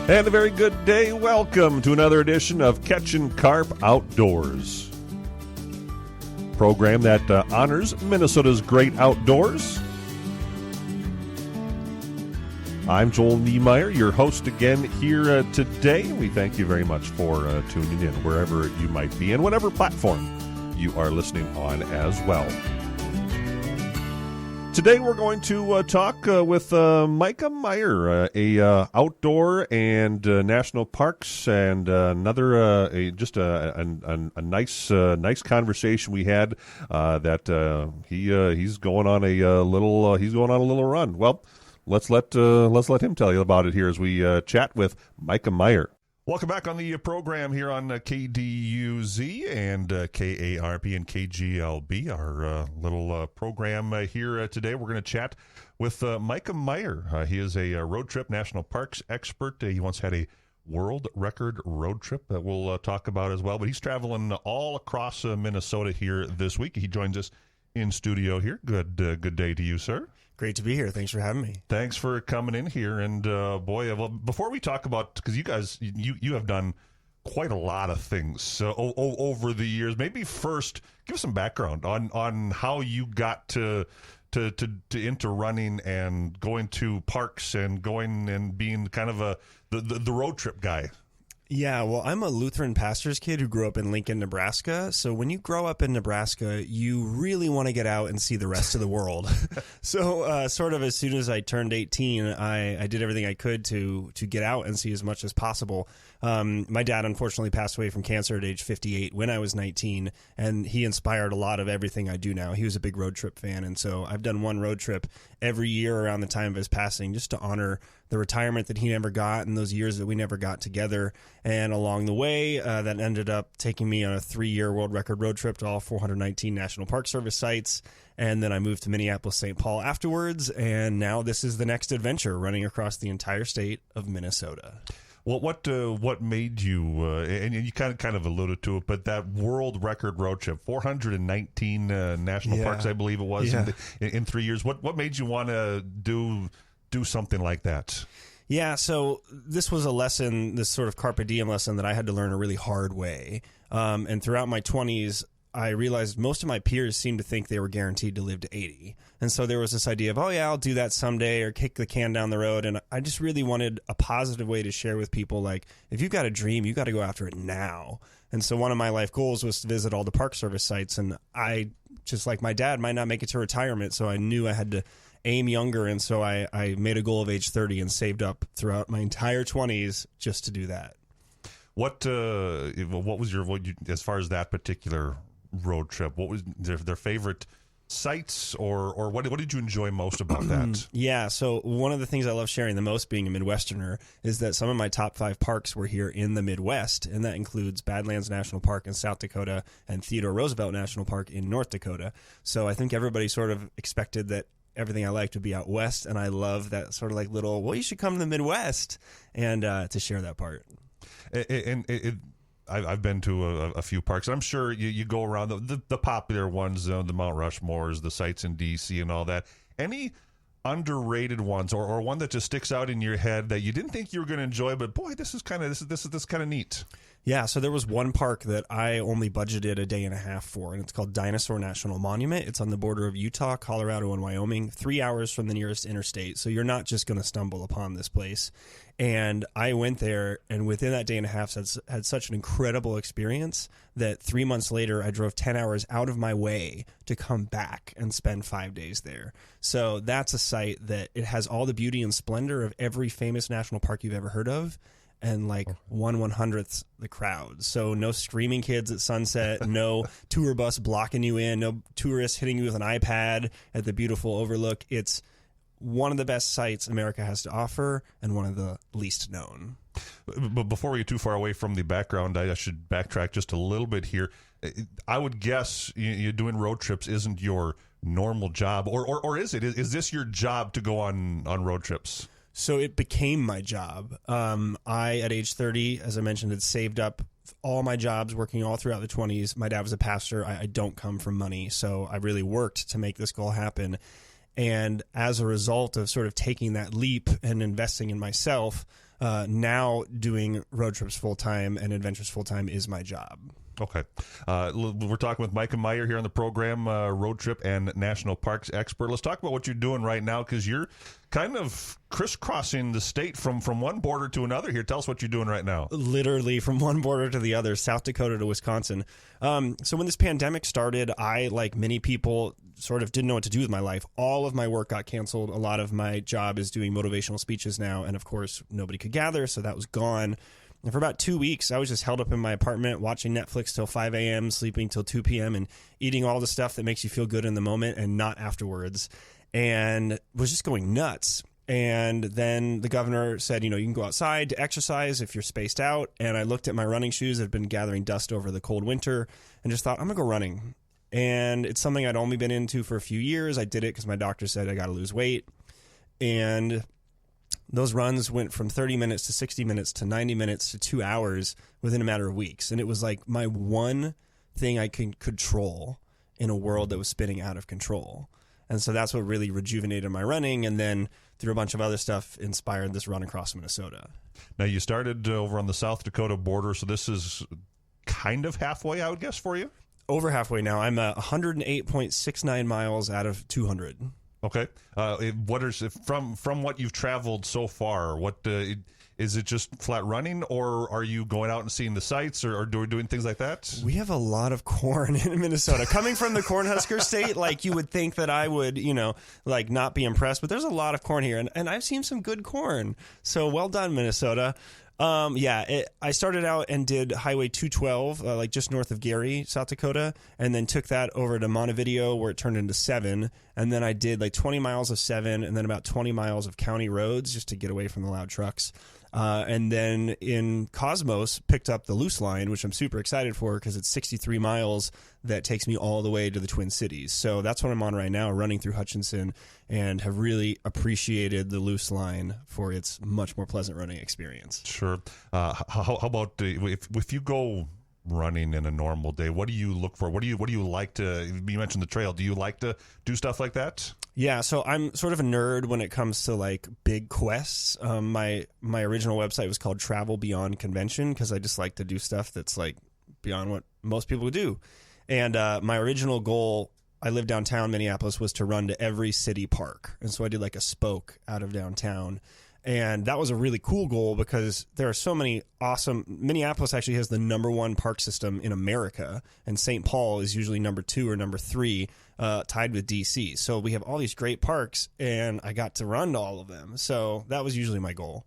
And a very good day. Welcome to another edition of Catchin' KARP Outdoors, program that honors Minnesota's great outdoors. I'm Joel Niemeyer, your host again here today. We thank you very much for tuning in wherever you might be and whatever platform you are listening on as well. Today we're going to talk with Mikah Meyer, a outdoor and national parks, and another a nice conversation we had that he's going on a little run. Well, let's let him tell you about it here as we chat with Mikah Meyer. Welcome back on the program here on KDUZ and KARP and KGLB, our little program here today. We're going to chat with Mikah Meyer. He is a road trip national parks expert. He once had a world record road trip that we'll talk about as well. But he's traveling all across Minnesota here this week. He joins us in studio here. Good day to you, sir. Great to be here. Thanks for having me. Thanks for coming in here. And well, before we talk about, because you guys, you have done quite a lot of things over the years. Maybe first, give us some background on how you got to into running and going to parks and going and being kind of the road trip guy. Yeah, well, I'm a Lutheran pastor's kid who grew up in Lincoln, Nebraska. So when you grow up in Nebraska, you really want to get out and see the rest of the world. So sort of as soon as I turned 18, I did everything I could to get out and see as much as possible. My dad unfortunately passed away from cancer at age 58 when I was 19, and he inspired a lot of everything I do now. He was a big road trip fan, and so I've done one road trip every year around the time of his passing just to honor the retirement that he never got and those years that we never got together. And along the way, that ended up taking me on a 3-year world record road trip to all 419 National Park Service sites. And then I moved to Minneapolis, St. Paul afterwards. And now this is the next adventure, running across the entire state of Minnesota. Well, what made you, and you kind of alluded to it, but that world record road trip, 419 national parks, I believe it was, in 3 years. What made you want to do something like that? Yeah, so this was a lesson, this sort of carpe diem lesson that I had to learn a really hard way. And throughout my 20s, I realized most of my peers seemed to think they were guaranteed to live to 80. And so there was this idea of, oh yeah, I'll do that someday, or kick the can down the road. And I just really wanted a positive way to share with people, like, if you've got a dream, you got to go after it now. And so one of my life goals was to visit all the Park Service sites. And I, just like my dad, might not make it to retirement. So I knew I had to aim younger, and so I made a goal of age 30 and saved up throughout my entire 20s just to do that. What was your as far as that particular road trip? What was their favorite sites, or what did you enjoy most about that? Yeah, so one of the things I love sharing the most, being a Midwesterner, is that some of my top 5 parks were here in the Midwest, and that includes Badlands National Park in South Dakota and Theodore Roosevelt National Park in North Dakota. So I think everybody sort of expected that everything I liked would be out west, and I love that sort of like little, well, you should come to the Midwest, and to share that part. I've been to a few parks. I'm sure you go around the popular ones, the Mount Rushmores, the sites in D.C. and all that. Any underrated ones, or one that just sticks out in your head that you didn't think you were going to enjoy, but boy, this is kind of neat. Yeah, so there was one park that I only budgeted a day and a half for, and it's called Dinosaur National Monument. It's on the border of Utah, Colorado, and Wyoming, 3 hours from the nearest interstate. So you're not just going to stumble upon this place. And I went there, and within that day and a half, had such an incredible experience that 3 months later, I drove 10 hours out of my way to come back and spend 5 days there. So that's a site that it has all the beauty and splendor of every famous national park you've ever heard of, and like 1/100th the crowd. So no screaming kids at sunset, no tour bus blocking you in, no tourists hitting you with an iPad at the beautiful overlook. It's one of the best sites America has to offer, and one of the least known. But before we get too far away from the background, I should backtrack just a little bit here. I would guess you doing road trips isn't your normal job, or is it? Is this your job to go on road trips? So it became my job. I, at age 30, as I mentioned, had saved up all my jobs, working all throughout the 20s. My dad was a pastor. I don't come from money, so I really worked to make this goal happen. And as a result of sort of taking that leap and investing in myself, now doing road trips full time and adventures full time is my job. Okay. We're talking with Mikah Meyer here on the program, road trip and national parks expert. Let's talk about what you're doing right now, because you're kind of crisscrossing the state from one border to another here. Tell us what you're doing right now. Literally from one border to the other, South Dakota to Wisconsin. So when this pandemic started, I, like many people, sort of didn't know what to do with my life. All of my work got canceled. A lot of my job is doing motivational speeches now. And of course, nobody could gather, so that was gone. And for about 2 weeks, I was just held up in my apartment watching Netflix till 5 a.m., sleeping till 2 p.m., and eating all the stuff that makes you feel good in the moment and not afterwards, and was just going nuts. And then the governor said, you can go outside to exercise if you're spaced out. And I looked at my running shoes that had been gathering dust over the cold winter and just thought, I'm going to go running. And it's something I'd only been into for a few years. I did it because my doctor said I got to lose weight. And those runs went from 30 minutes to 60 minutes to 90 minutes to 2 hours within a matter of weeks. And it was like my one thing I could control in a world that was spinning out of control. And so that's what really rejuvenated my running. And then through a bunch of other stuff, inspired this run across Minnesota. Now, you started over on the South Dakota border, so this is kind of halfway, I would guess, for you? Over halfway now. I'm 108.69 miles out of 200. Okay. What is from what you've traveled so far? What is it? Just flat running, or are you going out and seeing the sights, or doing things like that? We have a lot of corn in Minnesota. Coming from the Cornhusker state, like you would think that I would, like not be impressed, but there's a lot of corn here, and I've seen some good corn. So well done, Minnesota. I started out and did Highway 212, like just north of Gary, South Dakota, and then took that over to Montevideo where it turned into 7. And then I did like 20 miles of 7 and then about 20 miles of county roads just to get away from the loud trucks. And then in Cosmos, picked up the loose line, which I'm super excited for because it's 63 miles that takes me all the way to the Twin Cities. So that's what I'm on right now, running through Hutchinson, and have really appreciated the loose line for its much more pleasant running experience. Sure. How about if you go running in a normal day, what do you look for? What do you like to? You mentioned the trail. Do you like to do stuff like that? Yeah, so I'm sort of a nerd when it comes to like big quests. My original website was called Travel Beyond Convention because I just like to do stuff that's like beyond what most people would do. And my original goal, I live downtown Minneapolis, was to run to every city park. And so I did like a spoke out of downtown. And that was a really cool goal because there are so many awesome. Minneapolis actually has the #1 park system in America, and St. Paul is usually number 2 or number 3, tied with DC. So we have all these great parks, and I got to run to all of them. So that was usually my goal.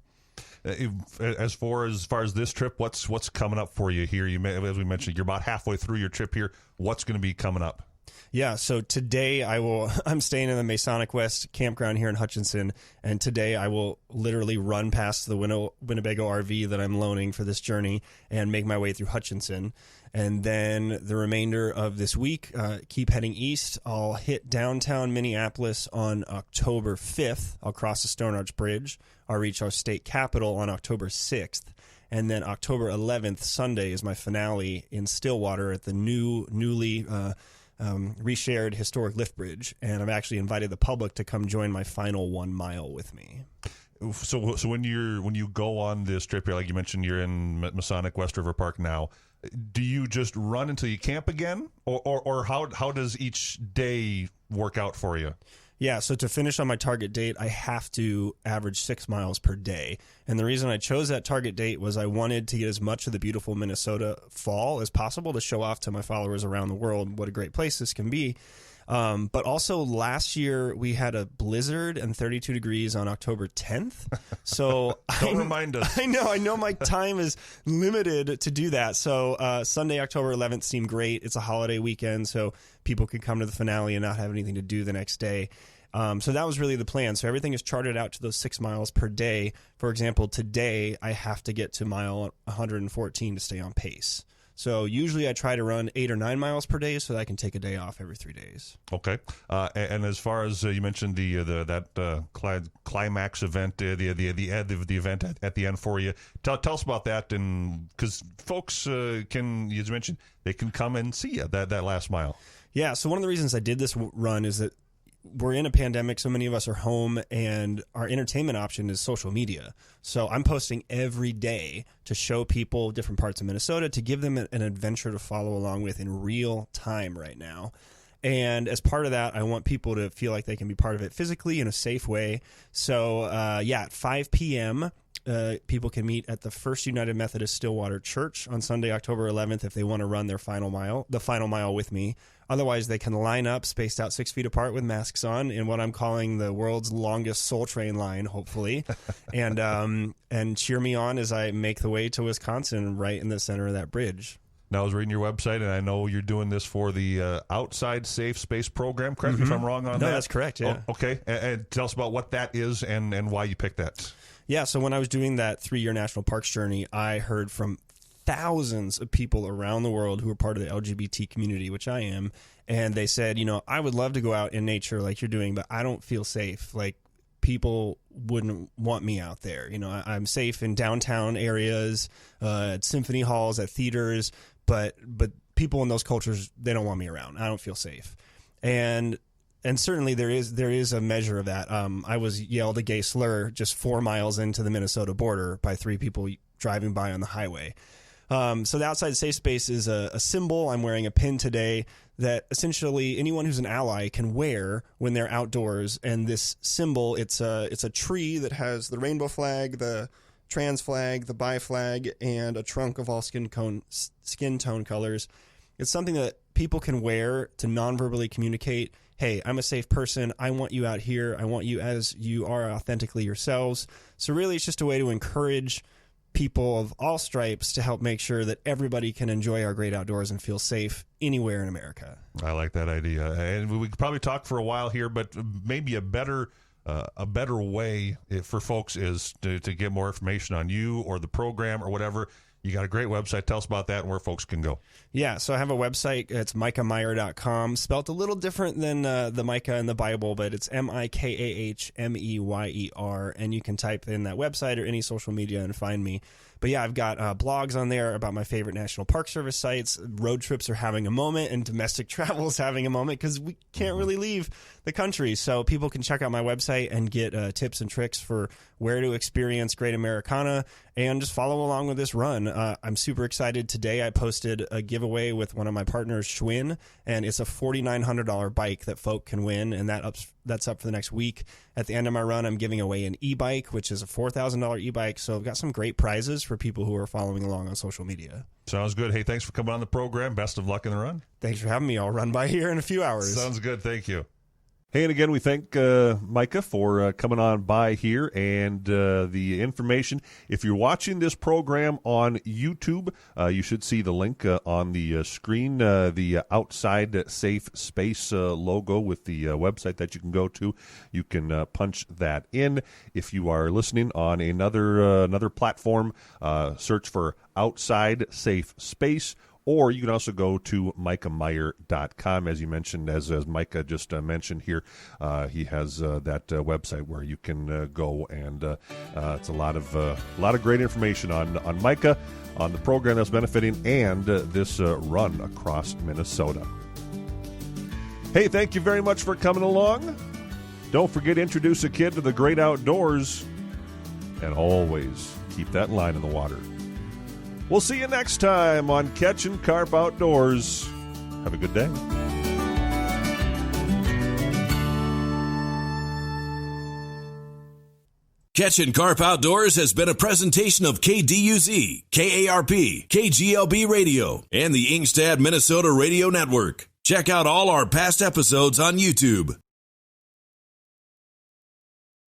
As far as this trip, what's coming up for you here? As we mentioned, you're about halfway through your trip here. What's going to be coming up? Yeah, so today I'm staying in the Masonic West campground here in Hutchinson, and today I will literally run past the Winnebago RV that I'm loaning for this journey and make my way through Hutchinson. And then the remainder of this week, keep heading east. I'll hit downtown Minneapolis on October 5th. I'll cross the Stone Arch Bridge. I'll reach our state capitol on October 6th. And then October 11th, Sunday, is my finale in Stillwater at the newly reshared historic lift bridge, and I've actually invited the public to come join my final 1 mile with me. So when you go on this trip here, like you mentioned, you're in Masonic West River Park now. Do you just run until you camp again, or how does each day work out for you? Yeah, so to finish on my target date, I have to average 6 miles per day. And the reason I chose that target date was I wanted to get as much of the beautiful Minnesota fall as possible to show off to my followers around the world what a great place this can be. But also last year we had a blizzard and 32 degrees on October 10th. So don't remind us. I know my time is limited to do that. So Sunday, October 11th seemed great. It's a holiday weekend, so people could come to the finale and not have anything to do the next day. So that was really the plan. So everything is charted out to those 6 miles per day. For example, today I have to get to mile 114 to stay on pace. So usually I try to run 8 or 9 miles per day so that I can take a day off every 3 days. Okay. And as far as you mentioned that climax event, the event at the end for you, tell us about that, and because folks can, as you mentioned, they can come and see you that last mile. Yeah. So one of the reasons I did this run is that we're in a pandemic. So many of us are home, and our entertainment option is social media. So I'm posting every day to show people different parts of Minnesota, to give them an adventure to follow along with in real time right now. And as part of that, I want people to feel like they can be part of it physically in a safe way. So, at 5 p.m., people can meet at the First United Methodist Stillwater Church on Sunday, October 11th, if they want to run the final mile with me. Otherwise, they can line up spaced out 6 feet apart with masks on in what I'm calling the world's longest Soul Train line, hopefully, and cheer me on as I make the way to Wisconsin, right in the center of that bridge. Now, I was reading your website, and I know you're doing this for the Outside Safe Space program. Correct me if I'm wrong on that. No, that's correct, yeah. Oh, okay, and tell us about what that is and why you picked that. Yeah, so when I was doing that 3-year national parks journey, I heard from thousands of people around the world who are part of the LGBT community, which I am, and they said, I would love to go out in nature like you're doing, but I don't feel safe. Like, people wouldn't want me out there. I'm safe in downtown areas, at symphony halls, at theaters, but people in those cultures, they don't want me around. I don't feel safe. And certainly there is a measure of that. I was yelled a gay slur just 4 miles into the Minnesota border by 3 people driving by on the highway. So the Outside Safe Space is a symbol. I'm wearing a pin today that essentially anyone who's an ally can wear when they're outdoors. And this symbol, it's a tree that has the rainbow flag, the trans flag, the bi flag, and a trunk of all skin tone colors. It's something that people can wear to non-verbally communicate, hey, I'm a safe person. I want you out here. I want you as you are authentically yourselves. So really, it's just a way to encourage people of all stripes to help make sure that everybody can enjoy our great outdoors and feel safe anywhere in America. I like that idea. And we could probably talk for a while here, but maybe a better way for folks is to get more information on you or the program or whatever. You got a great website. Tell us about that and where folks can go. Yeah, so I have a website. It's MikahMeyer.com, spelled a little different than the Micah in the Bible, but it's MIKAHMEYER, and you can type in that website or any social media and find me. But yeah, I've got blogs on there about my favorite National Park Service sites. Road trips are having a moment, and domestic travel is having a moment because we can't really leave the country. So people can check out my website and get tips and tricks for where to experience Great Americana and just follow along with this run. I'm super excited. Today I posted a giveaway with one of my partners, Schwinn, and it's a $4,900 bike that folk can win, and that's up for the next week. At the end of my run, I'm giving away an e-bike, which is a $4,000 e-bike. So I've got some great prizes for people who are following along on social media. Sounds good. Hey, thanks for coming on the program. Best of luck in the run. Thanks for having me. I'll run by here in a few hours. Sounds good. Thank you. Hey, and again, we thank Micah for coming on by here and the information. If you're watching this program on YouTube, you should see the link on the screen, the Outside Safe Space logo with the website that you can go to. You can punch that in. If you are listening on another platform, search for Outside Safe Space. Or you can also go to MikahMeyer.com, as you mentioned, as Micah just mentioned here. He has that website where you can go, and it's a lot of great information on Micah, on the program that's benefiting, and this run across Minnesota. Hey, thank you very much for coming along. Don't forget to introduce a kid to the great outdoors, and always keep that line in the water. We'll see you next time on Catchin' Carp Outdoors. Have a good day. Catchin' Carp Outdoors has been a presentation of KDUZ, KARP, KGLB Radio, and the Ingstad, Minnesota Radio Network. Check out all our past episodes on YouTube.